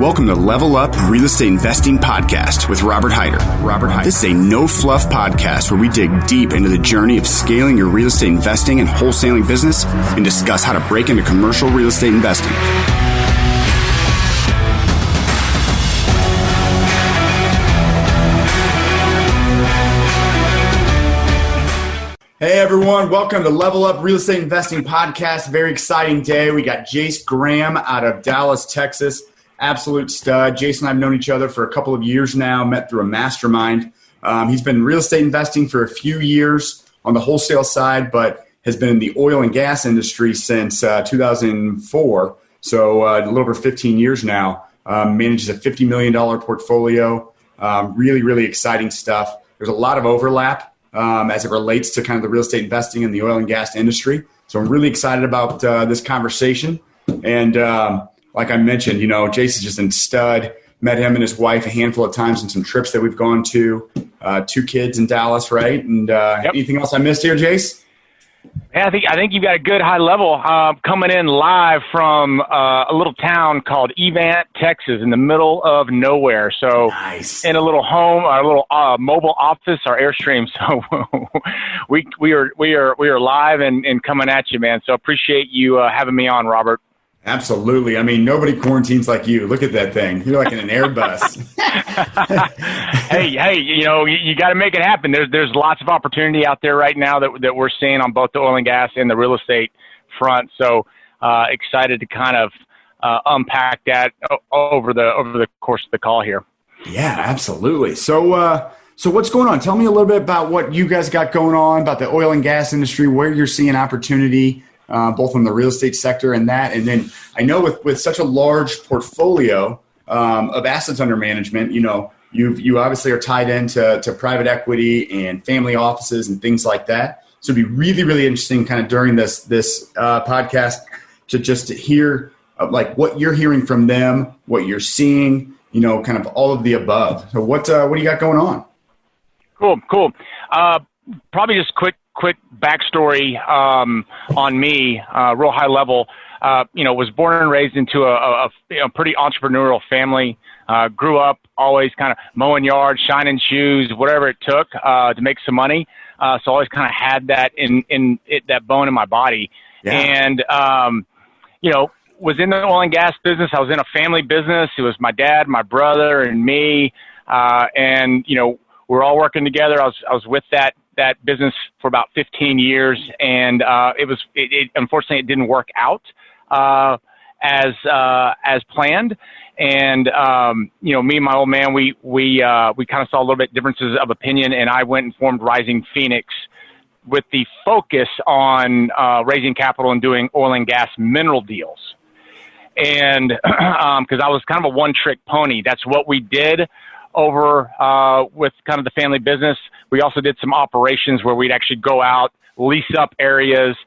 Welcome to Level Up Real Estate Investing Podcast with Robert Hyder. This is a no-fluff podcast where we dig deep into the journey of scaling your real estate investing and wholesaling business and discuss how to break into commercial real estate investing. Hey everyone, welcome to Level Up Real Estate Investing Podcast. Very exciting day. We got Jace Graham out of Dallas, Texas. Absolute stud. Jace and I have known each other for a couple of years now, met through a mastermind. He's been in real estate investing for a few years on the wholesale side, but has been in the oil and gas industry since 2004. So a little over 15 years now. Manages a $50 million portfolio. Really exciting stuff. There's a lot of overlap as it relates to kind of the real estate investing in the oil and gas industry. So I'm really excited about this conversation. And like I mentioned, you know, Jace is just a stud. Met him and his wife a handful of times on some trips that we've gone to. 2 kids in Dallas, right? And Anything else I missed here, Jace? Yeah, I think you've got a good high level coming in live from a little town called Evant, Texas, in the middle of nowhere. So nice. In a little home, our little mobile office, our Airstream. So we are live and coming at you, man. So appreciate you having me on, Robert. Absolutely. I mean, nobody quarantines like you. Look at that thing. You're like in an Airbus. Hey, you know, you got to make it happen. There's lots of opportunity out there right now that we're seeing on both the oil and gas and the real estate front. So excited to kind of unpack that over the course of the call here. Yeah, absolutely. So what's going on? Tell me a little bit about what you guys got going on, about the oil and gas industry, where you're seeing opportunity. Both in the real estate sector and that. And then I know with such a large portfolio of assets under management, you know, you obviously are tied into private equity and family offices and things like that. So it'd be really interesting kind of during this podcast to hear like what you're hearing from them, what you're seeing, you know, kind of all of the above. So what do you got going on? Cool. Probably just quick backstory on me, real high level. Was born and raised into a pretty entrepreneurial family. Grew up always kind of mowing yards, shining shoes, whatever it took to make some money. So always kind of had that in that bone in my body. Yeah. And was in the oil and gas business. I was in a family business. It was my dad, my brother, and me. We're all working together. I was with that business for about 15 years, and it unfortunately it didn't work out as planned. And me and my old man, we kind of saw a little bit differences of opinion, and I went and formed Rising Phoenix with the focus on raising capital and doing oil and gas mineral deals. And because I was kind of a one-trick pony, that's what we did over with kind of the family business. We also did some operations where we'd actually go out, lease up areas,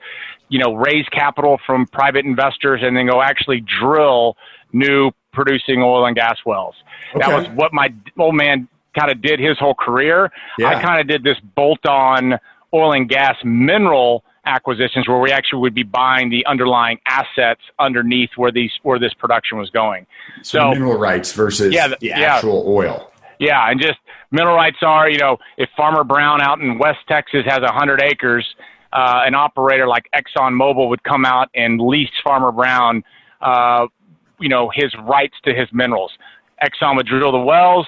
raise capital from private investors, and then go actually drill new producing oil and gas wells. Okay. That was what my old man kind of did his whole career. Yeah. I kind of did this bolt-on oil and gas mineral acquisitions where we actually would be buying the underlying assets underneath where this production was going. So mineral rights versus the actual oil. Yeah, and just mineral rights are, if Farmer Brown out in West Texas has 100 acres, an operator like ExxonMobil would come out and lease Farmer Brown, his rights to his minerals. Exxon would drill the wells,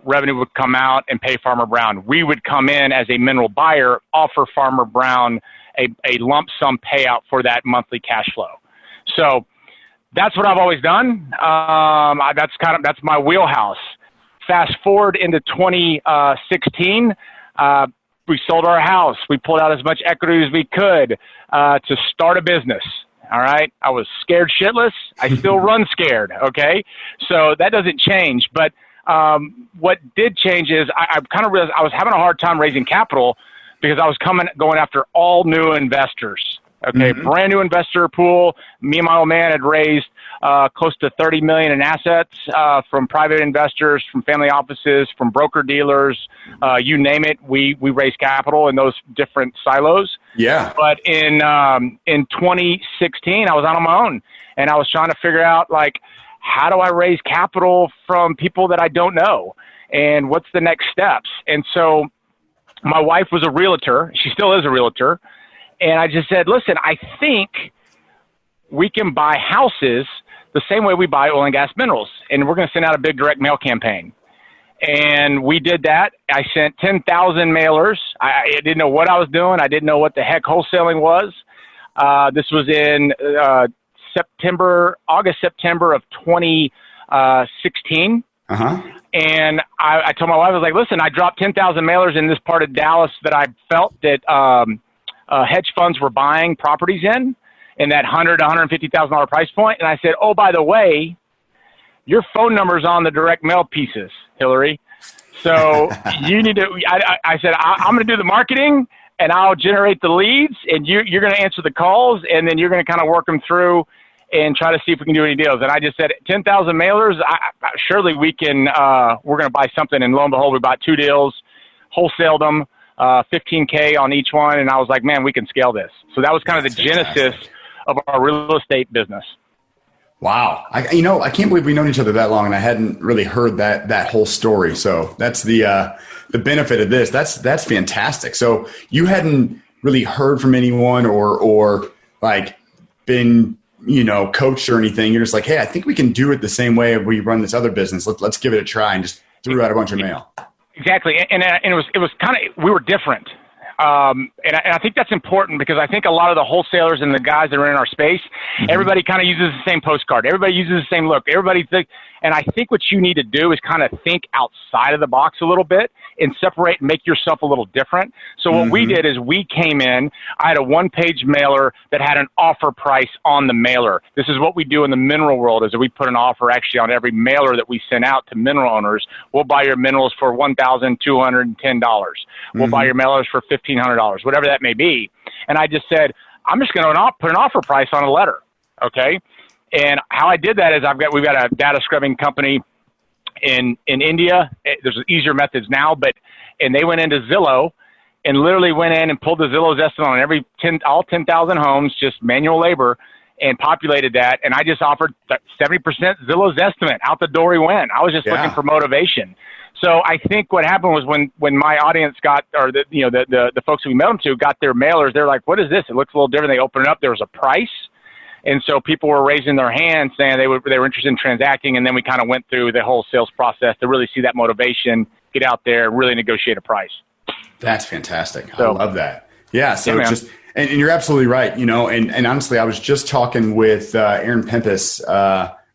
revenue would come out and pay Farmer Brown. We would come in as a mineral buyer, offer Farmer Brown a lump sum payout for that monthly cash flow. So that's what I've always done. That's my wheelhouse. Fast forward into 2016, we sold our house. We pulled out as much equity as we could to start a business. All right. I was scared shitless. I still run scared. Okay. So that doesn't change. But what did change is I kind of realized I was having a hard time raising capital because I was going after all new investors. Okay. Mm-hmm. Brand new investor pool. Me and my old man had raised close to $30 million in assets from private investors, from family offices, from broker dealers, you name it. We raised capital in those different silos. Yeah. But in 2016, I was out on my own, and I was trying to figure out how do I raise capital from people that I don't know? And what's the next steps? And so my wife was a realtor. She still is a realtor. And I just said, listen, I think we can buy houses the same way we buy oil and gas minerals. And we're going to send out a big direct mail campaign. And we did that. I sent 10,000 mailers. I didn't know what I was doing. I didn't know what the heck wholesaling was. This was in August, September of 2016. And I told my wife, I was like, listen, I dropped 10,000 mailers in this part of Dallas that I felt that hedge funds were buying properties in that $100,000 to $150,000 price point. And I said, oh, by the way, your phone number's on the direct mail pieces, Hillary. So you need to, I said, I'm going to do the marketing and I'll generate the leads and you're going to answer the calls and then you're going to kind of work them through and try to see if we can do any deals. And I just said, 10,000 mailers, surely we can, we're going to buy something. And lo and behold, we bought 2 deals, wholesaled them, $15K on each one. And I was like, man, we can scale this. So that was kind of the genesis of our real estate business. Wow. I can't believe we've known each other that long and I hadn't really heard that whole story. So that's the benefit of this. That's fantastic. So you hadn't really heard from anyone or like been, coached or anything. You're just like, hey, I think we can do it the same way we run this other business. Let's give it a try, and just threw out a bunch of mail. Exactly. And it was kind of, we were different. And I think that's important because I think a lot of the wholesalers and the guys that are in our space, everybody kind of uses the same postcard. Everybody uses the same look. And I think what you need to do is kind of think outside of the box a little bit and separate and make yourself a little different. So what we did is we came in, I had a 1-page mailer that had an offer price on the mailer. This is what we do in the mineral world is that we put an offer actually on every mailer that we send out to mineral owners. We'll buy your minerals for $1,210. We'll buy your mailers for $1,500, whatever that may be. And I just said, I'm just going to put an offer price on a letter. Okay. And how I did that is we've got a data scrubbing company in India. There's easier methods now, and they went into Zillow and literally went in and pulled the Zillow's estimate on all 10,000 homes, just manual labor, and populated that. And I just offered 70% Zillow's estimate. Out the door he went. I was just looking for motivation. So I think what happened was when my audience got, or the folks who we mailed them to got their mailers, they're like, what is this? It looks a little different. They opened it up. There was a price. And so people were raising their hands saying they were interested in transacting. And then we kind of went through the whole sales process to really see that motivation, get out there, really negotiate a price. That's fantastic. I love that. Yeah. So and you're absolutely right. And honestly, I was just talking with Aaron Pempis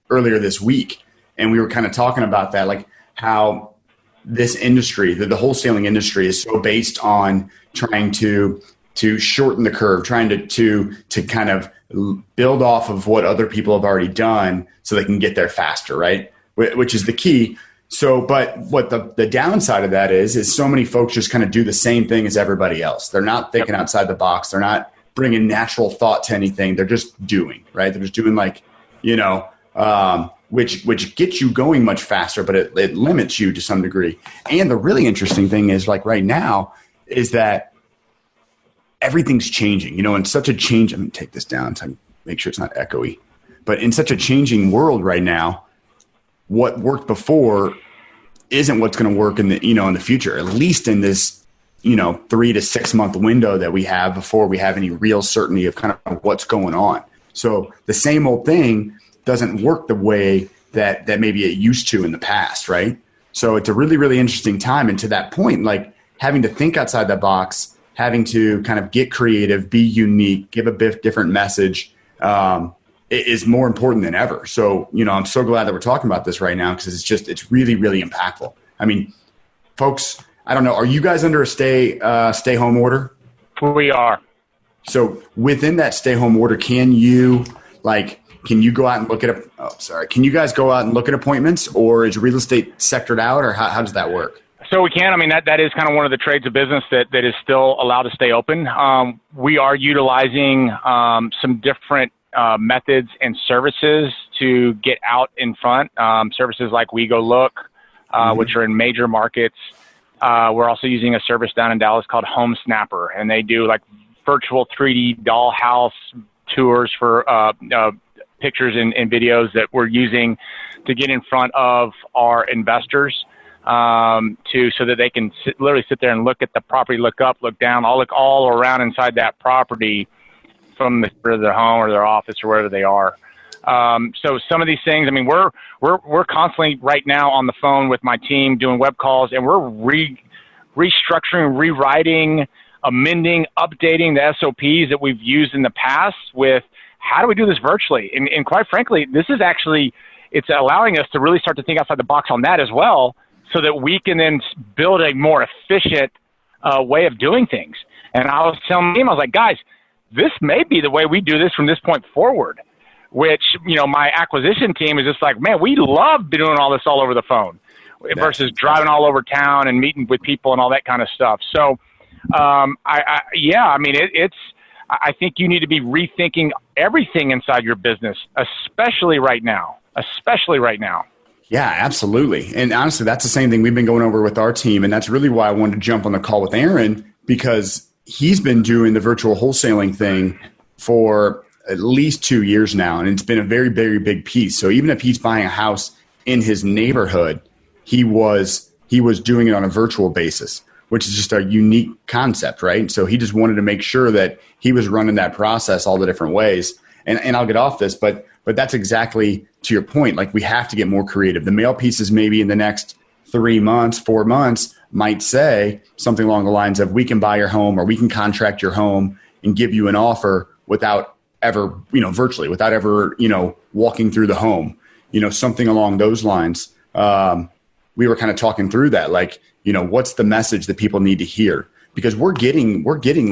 earlier this week, and we were kind of talking about that, like how this industry, the wholesaling industry, is so based on trying to shorten the curve, trying to kind of build off of what other people have already done so they can get there faster, right? Which is the key. So, but what the downside of that is so many folks just kind of do the same thing as everybody else. They're not thinking outside the box. They're not bringing natural thought to anything. They're just doing, right? They're just doing which gets you going much faster, but it limits you to some degree. And the really interesting thing is, like right now, is that everything's changing, in such a change. I'm going to take this down to make sure it's not echoey, but in such a changing world right now, what worked before isn't what's going to work in the future, at least in this, 3 to 6 month window that we have before we have any real certainty of kind of what's going on. So the same old thing doesn't work the way that maybe it used to in the past. Right. So it's a really, really interesting time. And to that point, like having to think outside the box, having to kind of get creative, be unique, give a bit different message, is more important than ever. So, I'm so glad that we're talking about this right now because it's really, really impactful. I mean, folks, I don't know. Are you guys under a stay home order? We are. So within that stay home order, can you go out and look at can you guys go out and look at appointments, or is real estate sectored out, or how does that work? So we can. I mean, that is kind of one of the trades of business that is still allowed to stay open. We are utilizing some different methods and services to get out in front. Services like We Go Look, which are in major markets. We're also using a service down in Dallas called Home Snapper, and they do like virtual 3D dollhouse tours for pictures and videos that we're using to get in front of our investors, so that they can literally sit there and look at the property, look up, look down, look all around inside that property from their home or their office or wherever they are. So some of these things, I mean, we're constantly right now on the phone with my team doing web calls, and we're restructuring, rewriting, amending, updating the SOPs that we've used in the past with how do we do this virtually? And quite frankly, this is actually, it's allowing us to really start to think outside the box on that as well, so that we can then build a more efficient way of doing things. And I was telling them, I was like, guys, this may be the way we do this from this point forward, which, my acquisition team is just like, man, we love doing all this all over the phone versus driving all over town and meeting with people and all that kind of stuff. So, I think you need to be rethinking everything inside your business, especially right now. Yeah, absolutely. And honestly, that's the same thing we've been going over with our team. And that's really why I wanted to jump on the call with Aaron, because he's been doing the virtual wholesaling thing for at least 2 years now. And it's been a very, very big piece. So even if he's buying a house in his neighborhood, he was doing it on a virtual basis, which is just a unique concept, right? So he just wanted to make sure that he was running that process all the different ways. And I'll get off this, but that's exactly to your point. Like, we have to get more creative. The mail pieces maybe in the next 3 months, 4 months might say something along the lines of, we can buy your home, or we can contract your home and give you an offer without ever, virtually, without ever, walking through the home, something along those lines. We were kind of talking through that, like, what's the message that people need to hear? Because we're getting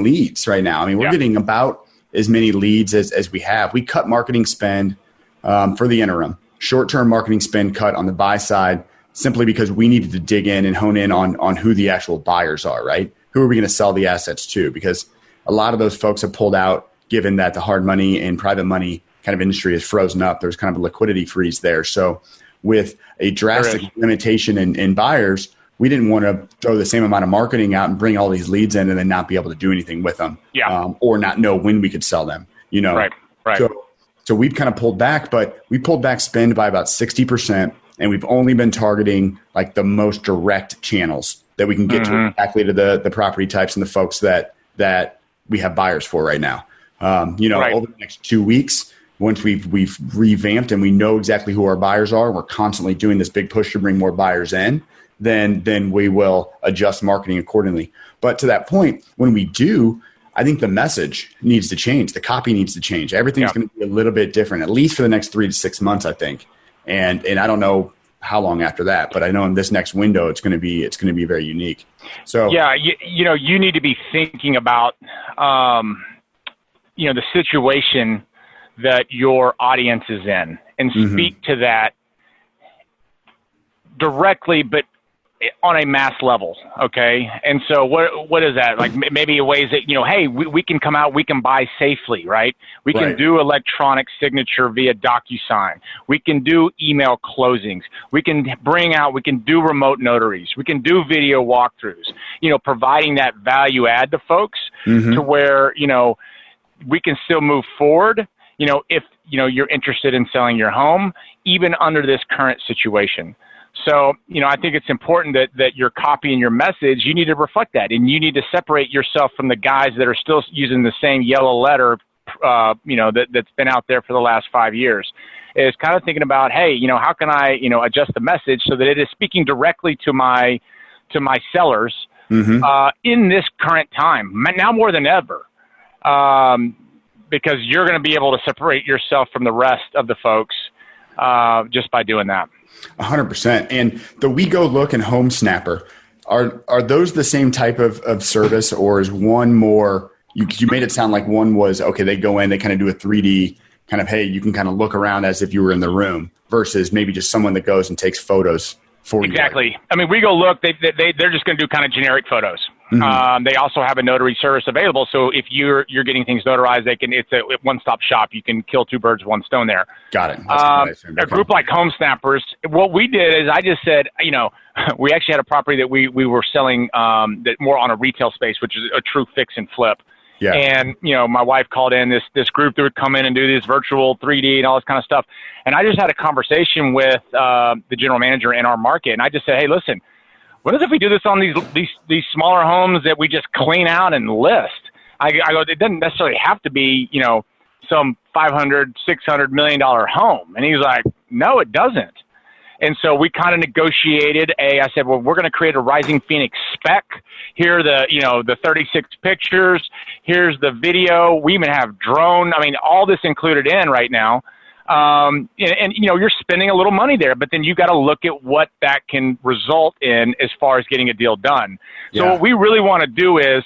leads right now. I mean, we're getting about as many leads as we have. We cut marketing spend for the interim, short-term marketing spend cut on the buy side, simply because we needed to dig in and hone in on who the actual buyers are, right? Who are we going to sell the assets to? Because a lot of those folks have pulled out, given that the hard money and private money kind of industry is frozen up. There's kind of a liquidity freeze there. So with a drastic limitation in buyers, we didn't want to throw the same amount of marketing out and bring all these leads in and then not be able to do anything with them, or not know when we could sell them, Right. So we've kind of pulled back, but we pulled back spend by about 60%, and we've only been targeting like the most direct channels that we can get to exactly to the property types and the folks that we have buyers for right now. Over the next 2 weeks, once we've revamped and we know exactly who our buyers are, and we're constantly doing this big push to bring more buyers in, then we will adjust marketing accordingly. But to that point, when we do, I think the message needs to change. The copy needs to change. Everything's going to be a little bit different, at least for the next 3 to 6 months, I think. And I don't know how long after that, but I know in this next window, it's going to be very unique. So you need to be thinking about the situation that your audience is in, and speak to that directly, but on a mass level. Okay. And so what is that? Like, maybe ways that, hey, we can come out, we can buy safely, right? We can do electronic signature via DocuSign. We can do email closings. We can do remote notaries. We can do video walkthroughs, providing that value add to folks to where, we can still move forward, if, you're interested in selling your home, even under this current situation. So, I think it's important that your copy and your message, you need to reflect that, and you need to separate yourself from the guys that are still using the same yellow letter, that's been out there for the last 5 years. Is kind of thinking about, hey, how can I, adjust the message so that it is speaking directly to my sellers in this current time, now more than ever, because you're going to be able to separate yourself from the rest of the folks just by doing that. 100%. And the We Go Look and Home Snapper, are those the same type of service, or is one more, you made it sound like one was, okay, they go in, they kind of do a 3D kind of, hey, you can kind of look around as if you were in the room, versus maybe just someone that goes and takes photos for you. Exactly. I mean, We Go Look, they're just going to do kind of generic photos. They also have a notary service available. So if you're getting things notarized, it's a one-stop shop. You can kill 2 birds with 1 stone there. Got it. A group like Home Snappers, what we did is I just said, we actually had a property that we were selling that more on a retail space, which is a true fix and flip. Yeah. And, my wife called in this group that would come in and do this virtual 3D and all this kind of stuff. And I just had a conversation with the general manager in our market. And I just said, hey, listen, what if we do this on these smaller homes that we just clean out and list? I go, it doesn't necessarily have to be, some $500, $600 million home. And he's like, no, it doesn't. And so we kind of negotiated I said, well, we're going to create a Rising Phoenix spec. Here are the 36 pictures. Here's the video. We even have drone. I mean, all this included in right now. And you're spending a little money there, but then you got to look at what that can result in as far as getting a deal done. So what we really want to do is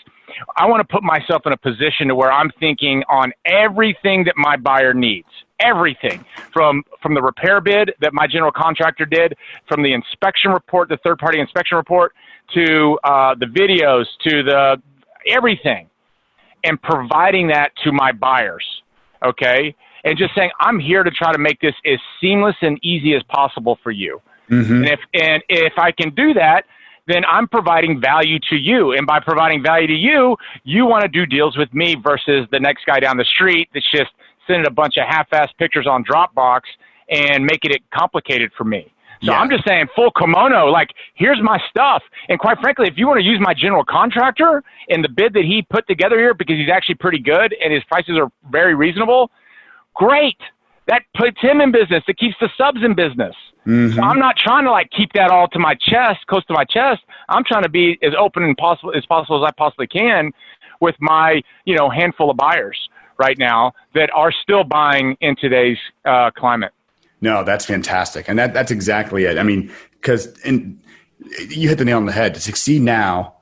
I want to put myself in a position to where I'm thinking on everything that my buyer needs. Everything from the repair bid that my general contractor did, from the inspection report, the third-party inspection report, to the videos, to the everything, and providing that to my buyers, okay? And just saying, I'm here to try to make this as seamless and easy as possible for you. Mm-hmm. And if I can do that, then I'm providing value to you. And by providing value to you, you want to do deals with me versus the next guy down the street that's just sending a bunch of half-assed pictures on Dropbox and making it complicated for me. So I'm just saying full kimono, like, here's my stuff. And quite frankly, if you want to use my general contractor in the bid that he put together here because he's actually pretty good and his prices are very reasonable, great. That puts him in business. It keeps the subs in business. Mm-hmm. So I'm not trying to keep that all to my chest, close to my chest. I'm trying to be as open and possible as I possibly can with my, handful of buyers right now that are still buying in today's climate. No, that's fantastic. And that's exactly it. I mean, because you hit the nail on the head. To succeed now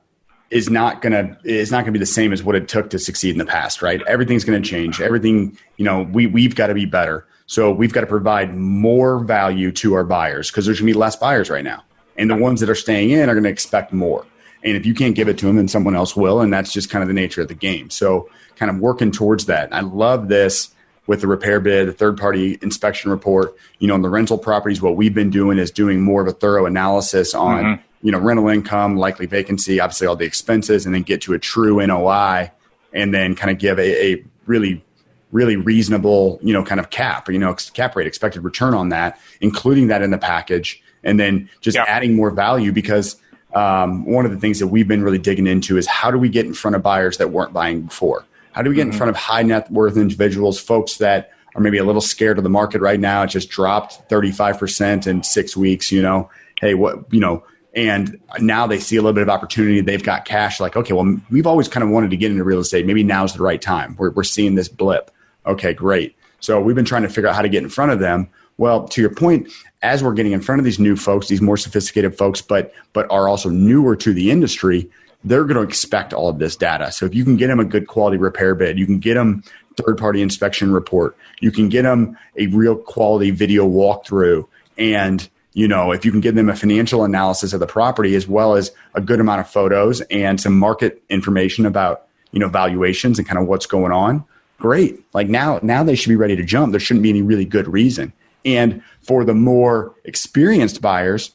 is not going to be the same as what it took to succeed in the past, right? Everything's going to change. Everything, we've got to be better. So we've got to provide more value to our buyers because there's going to be less buyers right now. And the ones that are staying in are going to expect more. And if you can't give it to them, then someone else will. And that's just kind of the nature of the game. So kind of working towards that. I love this with the repair bid, the third-party inspection report. On the rental properties, what we've been doing is doing more of a thorough analysis on, rental income, likely vacancy, obviously all the expenses, and then get to a true NOI and then kind of give a really, really reasonable, kind of cap rate, expected return on that, including that in the package, and then just adding more value because one of the things that we've been really digging into is how do we get in front of buyers that weren't buying before? How do we get in front of high net worth individuals, folks that are maybe a little scared of the market right now? It just dropped 35% in 6 weeks, hey, and now they see a little bit of opportunity. They've got cash like, okay, well, we've always kind of wanted to get into real estate. Maybe now's the right time. We're seeing this blip. Okay, great. So we've been trying to figure out how to get in front of them. Well, to your point, as we're getting in front of these new folks, these more sophisticated folks, but are also newer to the industry, they're going to expect all of this data. So if you can get them a good quality repair bid, you can get them third-party inspection report, you can get them a real quality video walkthrough, and if you can give them a financial analysis of the property as well as a good amount of photos and some market information about valuations and kind of what's going on, great. Like now they should be ready to jump. There shouldn't be any really good reason. And for the more experienced buyers,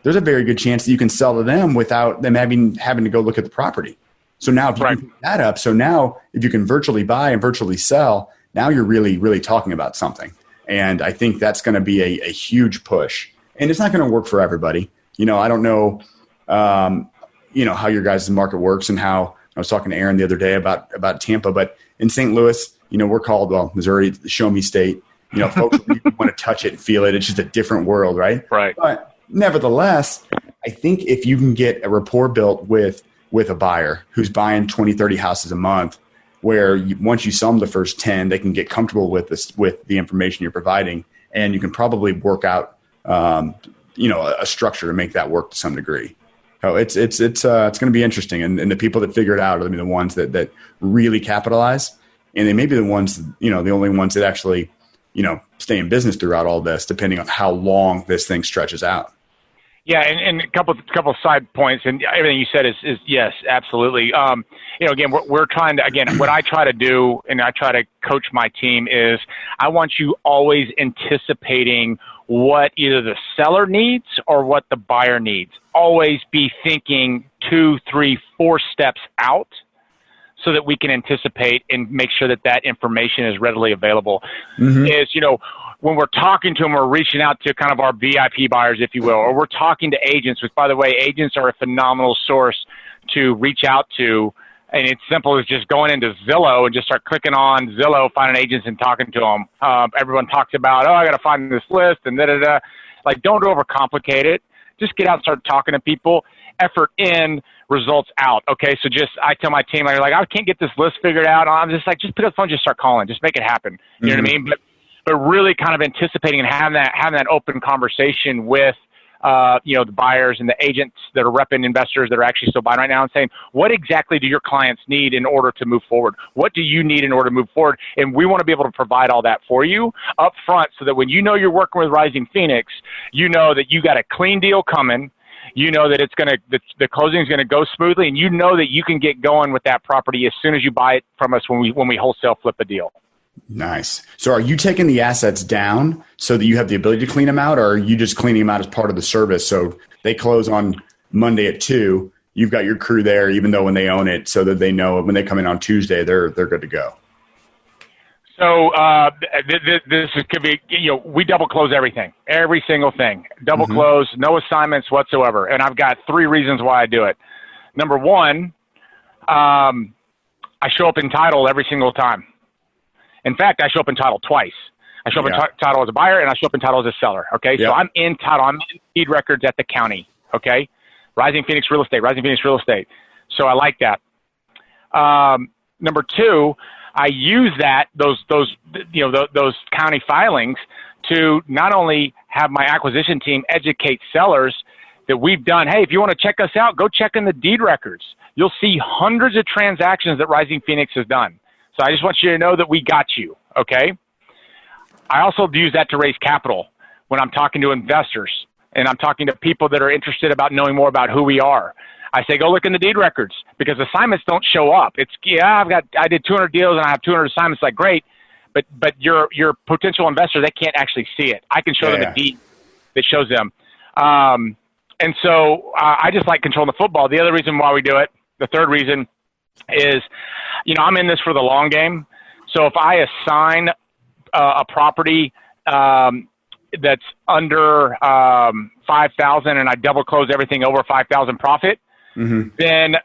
there's a very good chance that you can sell to them without them having to go look at the property. So now if you can pick that up, so now if you can virtually buy and virtually sell, now you're really, really talking about something. And I think that's going to be a huge push. And it's not going to work for everybody. I don't know, how your guys' market works and how I was talking to Aaron the other day about Tampa, but in St. Louis, we're called, Missouri, the show me state. Folks really want to touch it and feel it. It's just a different world, right? Right. But nevertheless, I think if you can get a rapport built with a buyer who's buying 20, 30 houses a month, where once you sell them the first 10, they can get comfortable with the information you're providing, and you can probably work out, a structure to make that work to some degree. So it's going to be interesting, and the people that figure it out are going to be the ones that really capitalize, and they may be the ones, the only ones that actually, stay in business throughout all this, depending on how long this thing stretches out. Yeah, and a couple side points, and everything you said is yes, absolutely. Again, we're trying to, what I try to do, and I try to coach my team is I want you always anticipating what either the seller needs or what the buyer needs. Always be thinking 2, 3, 4 steps out so that we can anticipate and make sure that that information is readily available. Is, when we're talking to them, we're reaching out to kind of our VIP buyers, if you will, or we're talking to agents, which, by the way, agents are a phenomenal source to reach out to. And it's simple as just going into Zillow and just start clicking on Zillow, finding agents and talking to them. Everyone talks about, I got to find this list and da-da-da. Like, don't overcomplicate it. Just get out and start talking to people. Effort in, results out. Okay, so I tell my team, like, I can't get this list figured out. I'm just like, just pick up the phone, just start calling, just make it happen. You know what I mean? But really kind of anticipating and having that open conversation with the buyers and the agents that are repping investors that are actually still buying right now, and saying, what exactly do your clients need in order to move forward? What do you need in order to move forward? And we want to be able to provide all that for you up front, so that when you're working with Rising Phoenix, you know that you got a clean deal coming. You know that the closing is going to go smoothly, and you know that you can get going with that property as soon as you buy it from us when we wholesale flip a deal. Nice. So are you taking the assets down so that you have the ability to clean them out, or are you just cleaning them out as part of the service? So they close on Monday at 2:00. You've got your crew there, even though when they own it, so that they know when they come in on Tuesday, they're good to go. So this could be, we double close everything, every single thing, double close, no assignments whatsoever. And I've got 3 reasons why I do it. Number one, I show up in title every single time. In fact, I show up in title twice. I show up in title as a buyer, and I show up in title as a seller. Okay, so I'm in title. I'm in deed records at the county. Okay, Rising Phoenix Real Estate. So I like that. Number 2, I use those county filings to not only have my acquisition team educate sellers that we've done. Hey, if you want to check us out, go check in the deed records. You'll see hundreds of transactions that Rising Phoenix has done. So I just want you to know that we got you, okay? I also use that to raise capital when I'm talking to investors and I'm talking to people that are interested about knowing more about who we are. I say, go look in the deed records, because assignments don't show up. It's, I did 200 deals and I have 200 assignments, like, great, but your potential investor, they can't actually see it. I can show them a deed that shows them. And so I just like controlling the football. The other reason why we do it, the third reason, is, I'm in this for the long game. So if I assign a property that's under 5,000 and I double close everything over 5,000 profit, then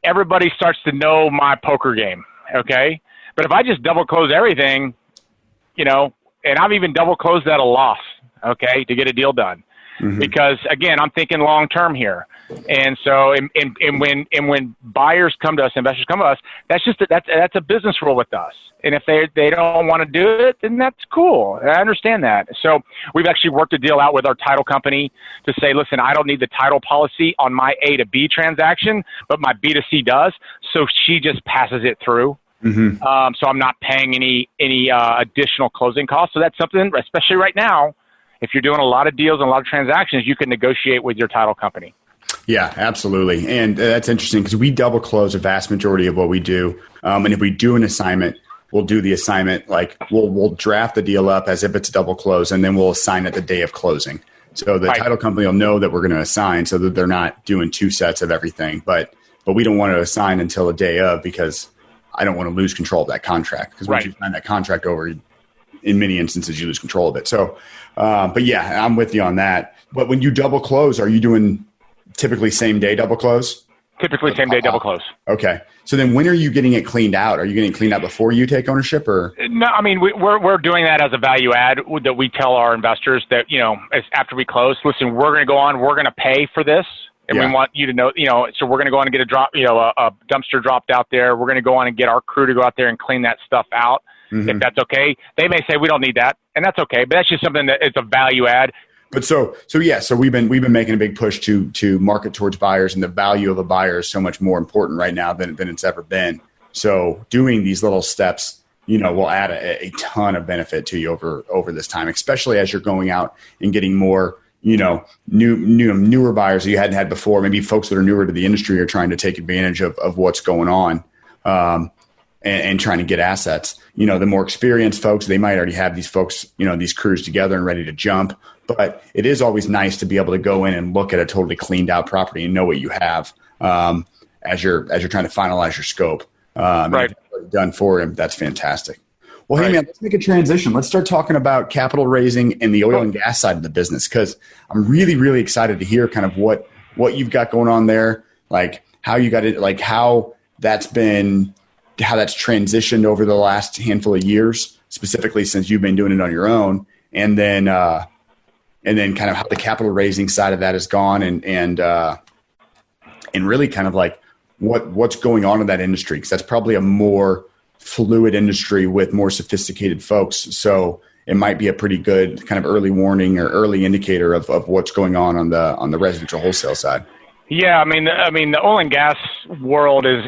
everybody starts to know my poker game. Okay. But if I just double close everything, and I've even double closed at a loss, okay, to get a deal done. Because again, I'm thinking long term here, and so when buyers come to us, investors come to us, that's a business rule with us. And if they don't want to do it, then that's cool. I understand that. So we've actually worked a deal out with our title company to say, listen, I don't need the title policy on my A to B transaction, but my B to C does. So she just passes it through. So I'm not paying any additional closing costs. So that's something, especially right now, if you're doing a lot of deals and a lot of transactions, you can negotiate with your title company. Yeah, absolutely. And that's interesting, because we double close a vast majority of what we do. And if we do an assignment, we'll do the assignment, like we'll draft the deal up as if it's double close, and then we'll assign it the day of closing. So the title company will know that we're going to assign, so that they're not doing 2 sets of everything. But we don't want to assign until the day of, because I don't want to lose control of that contract. Because once you sign that contract over, in many instances, you lose control of it. So, but yeah, I'm with you on that. But when you double close, are you doing typically same day double close? Typically same day double close. Okay. So then when are you getting it cleaned out? Are you getting it cleaned out before you take ownership, or? No, I mean, we're doing that as a value add that we tell our investors that, after we close, listen, we're going to go on, we're going to pay for this. And we want you to know, so we're going to go on and get a dumpster dropped out there. We're going to go on and get our crew to go out there and clean that stuff out. If that's okay. They may say we don't need that, and that's okay. But that's just something that it's a value add. But so we've been making a big push to market towards buyers, and the value of a buyer is so much more important right now than it's ever been. So doing these little steps, will add a ton of benefit to you over this time, especially as you're going out and getting more, newer buyers that you hadn't had before. Maybe folks that are newer to the industry are trying to take advantage of what's going on. And trying to get assets. The more experienced folks, they might already have these folks, these crews together and ready to jump. But it is always nice to be able to go in and look at a totally cleaned out property and know what you have. as you're trying to finalize your scope. Right. Done for him. That's fantastic. Well, Right. hey man, let's make a transition. Let's start talking about capital raising in the oil and gas side of the business, because I'm really, really excited to hear kind of what you've got going on there, like how you got it, like how that's transitioned over the last handful of years, specifically since you've been doing it on your own, and then kind of how the capital raising side of that has gone, and really kind of like what's going on in that industry, because that's probably a more fluid industry with more sophisticated folks. So it might be a pretty good kind of early warning or early indicator of what's going on the residential wholesale side. Yeah, I mean, the oil and gas world is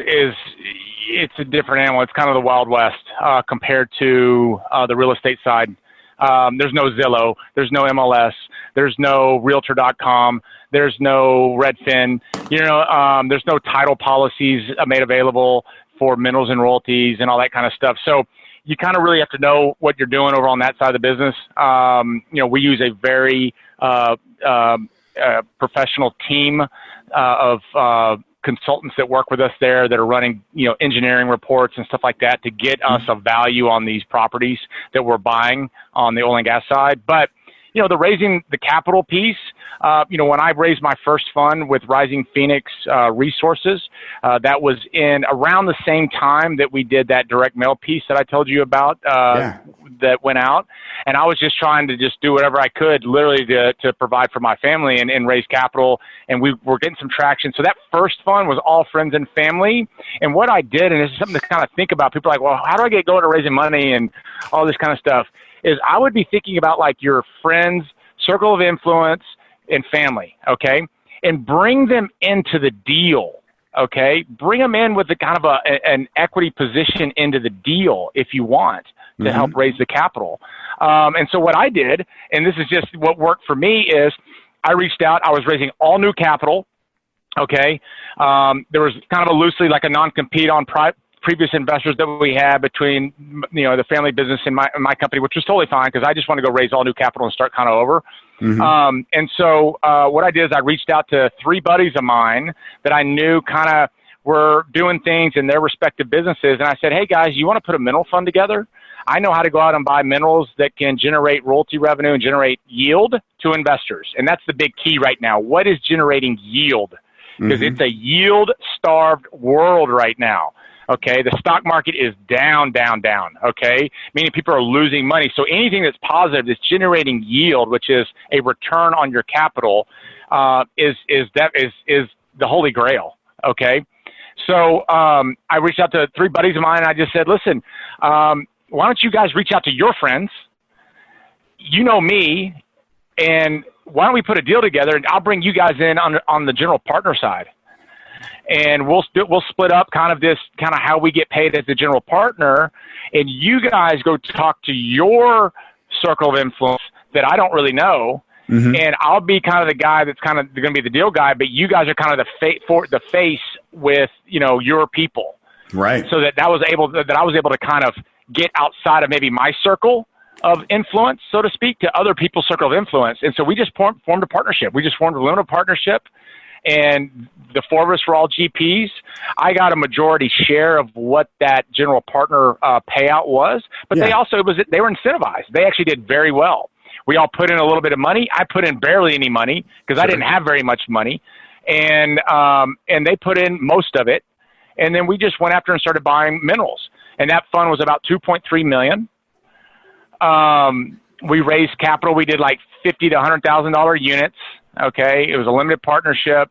it's a different animal. It's kind of the Wild West compared to the real estate side. There's no Zillow, there's no MLS, there's no Realtor.com, there's no Redfin. There's no title policies made available for minerals and royalties and all that kind of stuff. So you kind of really have to know what you're doing over on that side of the business. We use a very professional team of consultants that work with us there that are running, engineering reports and stuff like that to get us a value on these properties that we're buying on the oil and gas side. But, the raising the capital piece, when I raised my first fund with Rising Phoenix Resources, that was in around the same time that we did that direct mail piece that I told you about that went out. And I was just trying to just do whatever I could literally to provide for my family and raise capital. And we were getting some traction. So that first fund was all friends and family. And what I did, and this is something to kind of think about, people are like, well, how do I get going to raising money and all this kind of stuff, is I would be thinking about like your friends, circle of influence, and family, okay? And bring them into the deal, okay? Bring them in with the kind of an equity position into the deal if you want to help raise the capital. And so what I did, and this is just what worked for me, is I reached out. I was raising all new capital, okay? There was kind of a loosely like a non-compete on previous investors that we had between, the family business and my company, which was totally fine because I just want to go raise all new capital and start kind of over. And so what I did is I reached out to 3 buddies of mine that I knew kind of were doing things in their respective businesses. And I said, hey guys, you want to put a mineral fund together? I know how to go out and buy minerals that can generate royalty revenue and generate yield to investors. And that's the big key right now. What is generating yield? Because it's a yield-starved world right now. Okay, the stock market is down, okay, meaning people are losing money. So anything that's positive, that's generating yield, which is a return on your capital, is the holy grail, okay? So I reached out to 3 buddies of mine, and I just said, listen, why don't you guys reach out to your friends? You know me, and why don't we put a deal together, and I'll bring you guys in on the general partner side. And we'll split up kind of how we get paid as the general partner, and you guys go talk to your circle of influence that I don't really know, and I'll be kind of the guy that's kind of going to be the deal guy, but you guys are kind of the face with your people, right? So that I was able to kind of get outside of maybe my circle of influence, so to speak, to other people's circle of influence, and so we just formed a partnership. We just formed a limited partnership. And the 4 of us were all GPs. I got a majority share of what that general partner payout was, but they were incentivized. They actually did very well. We all put in a little bit of money. I put in barely any money because I didn't have very much money, and they put in most of it. And then we just went after and started buying minerals. And that fund was about $2.3 million. We raised capital. We did like $50,000 to $100,000 units. Okay, it was a limited partnership.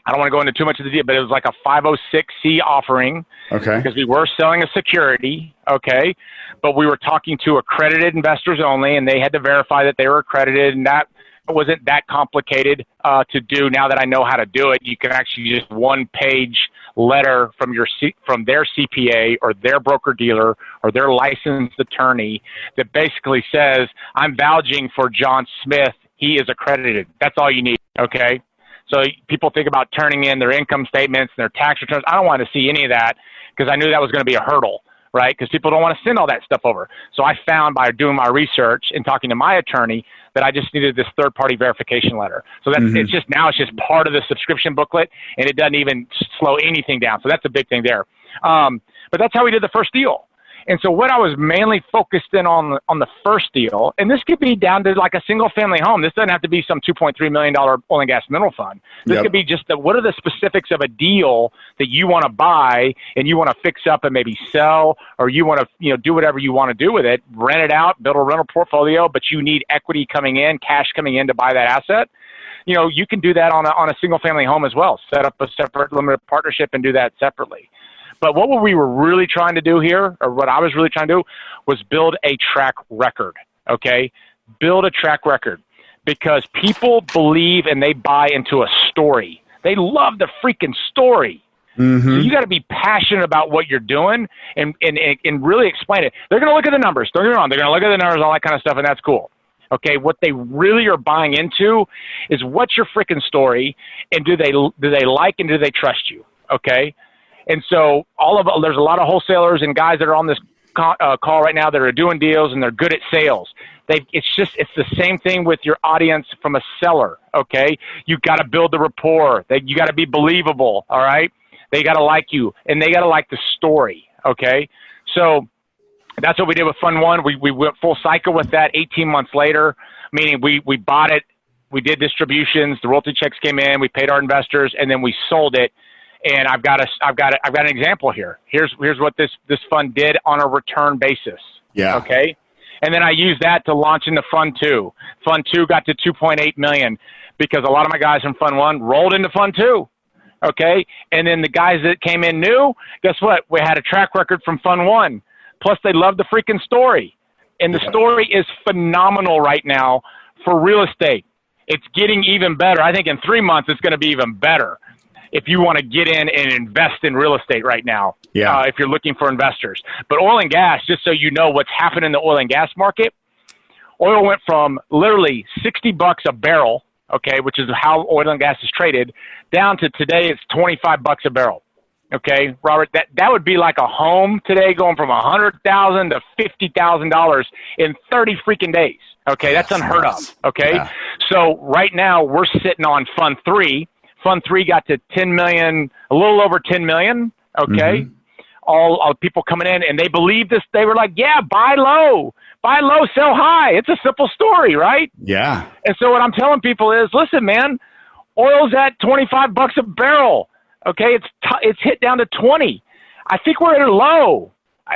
I don't want to go into too much of the deal, but it was like a 506c offering. Okay. Because we were selling a security. Okay, but we were talking to accredited investors only, and they had to verify that they were accredited, and that wasn't that complicated to do. Now that I know how to do it, you can actually just 1-page letter from their CPA or their broker dealer or their licensed attorney that basically says, "I'm vouching for John Smith. He is accredited." That's all you need, okay? So people think about turning in their income statements and their tax returns. I don't want to see any of that because I knew that was going to be a hurdle, right? Because people don't want to send all that stuff over. So I found by doing my research and talking to my attorney that I just needed this third-party verification letter. So that's it's just part of the subscription booklet, and it doesn't even slow anything down. So that's a big thing there. But that's how we did the first deal. And so what I was mainly focused in on the first deal, and this could be down to like a single family home. This doesn't have to be some $2.3 million oil and gas mineral fund. This could be just what are the specifics of a deal that you want to buy and you want to fix up and maybe sell, or you want to, do whatever you want to do with it, rent it out, build a rental portfolio, but you need equity coming in, cash coming in to buy that asset. You can do that on a single family home as well. Set up a separate limited partnership and do that separately. But what we were really trying to do here, or what I was really trying to do, was build a track record, okay? Build a track record, because people believe and they buy into a story. They love the freaking story. So you got to be passionate about what you're doing and really explain it. They're going to look at the numbers. Don't get me wrong. They're going to look at the numbers, all that kind of stuff, and that's cool. Okay, what they really are buying into is what's your freaking story, and do they like and do they trust you, okay? And so there's a lot of wholesalers and guys that are on this call right now that are doing deals and they're good at sales. It's the same thing with your audience from a seller. Okay. You got to build the rapport. You got to be believable. All right. They got to like you and they got to like the story. Okay. So that's what we did with Fund One. We went full cycle with that 18 months later, meaning we bought it. We did distributions. The royalty checks came in. We paid our investors and then we sold it. And I've got an example here. Here's what this fund did on a return basis. Yeah. Okay. And then I used that to launch into Fund Two. Fund Two got to 2.8 million because a lot of my guys from Fund One rolled into Fund Two. Okay. And then the guys that came in new, guess what? We had a track record from Fund One. Plus they loved the freaking story. And the story is phenomenal right now for real estate. It's getting even better. I think in 3 months it's going to be even better. If you want to get in and invest in real estate right now, if you're looking for investors. But oil and gas, just so you know what's happened in the oil and gas market, oil went from literally $60 a barrel, okay, which is how oil and gas is traded, down to today it's $25 a barrel. Okay, Robert, that would be like a home today going from $100,000 to $50,000 in 30 freaking days. Okay, that's unheard of. Okay, so right now we're sitting on Fund 3. Fund 3 got to 10 million, a little over 10 million. Okay. All people coming in and they believed this. They were like, yeah, buy low, sell high. It's a simple story, right? Yeah. And so what I'm telling people is, listen, man, oil's at $25 a barrel. Okay. It's hit down to 20. I think we're at a low.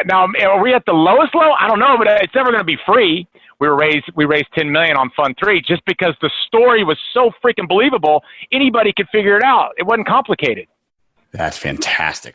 Now, are we at the lowest low? I don't know, but it's never going to be free. We raised 10 million on Fund 3 just because the story was so freaking believable. Anybody could figure it out. It wasn't complicated. That's fantastic.